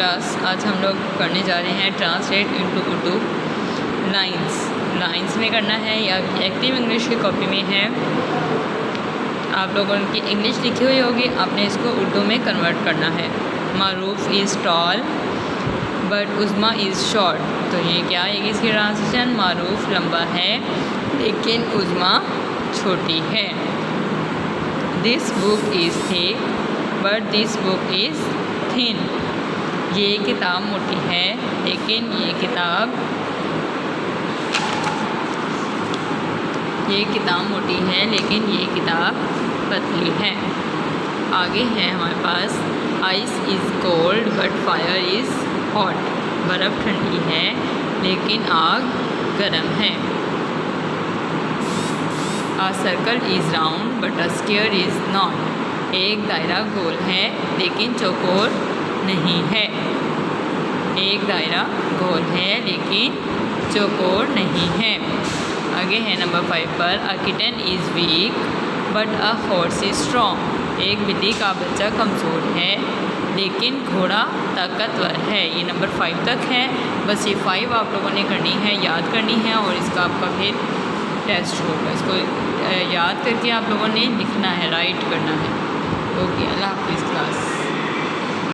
Class आज हम लोग करने जा रहे हैं ट्रांसलेट इनटू उर्दू लाइंस में करना है या एक्टिव इंग्लिश की कॉपी में है। आप लोगों की इंग्लिश लिखी हुई होगी, आपने इसको उर्दू में कन्वर्ट करना है। Maroof is tall but Uzma is short. तो ये क्या आएगी इसकी ट्रांसलेशन? मारूफ लंबा है लेकिन उज़मा छोटी है। This book is thick but this book is thin. ये किताब मोटी है लेकिन ये किताब मोटी है लेकिन ये किताब पतली है। आगे है हमारे पास ice is cold but fire is hot. बर्फ़ ठंडी है लेकिन आग गर्म है। A circle is round but a square is not. एक दायरा गोल है लेकिन चौकोर नहीं है। एक दायरा गोल है लेकिन चौकोर नहीं है। आगे है नंबर 5 पर अ kitten is week but a horse is strong. एक बिल्ली का बच्चा कमज़ोर है लेकिन घोड़ा ताकतवर है। ये नंबर 5 तक है। बस ये 5 आप लोगों ने करनी है, याद करनी है और इसका आपका फिर टेस्ट होगा। इसको याद करके आप लोगों ने लिखना है, राइट करना है। ओके, अल्लाह हाफिज़ क्लास।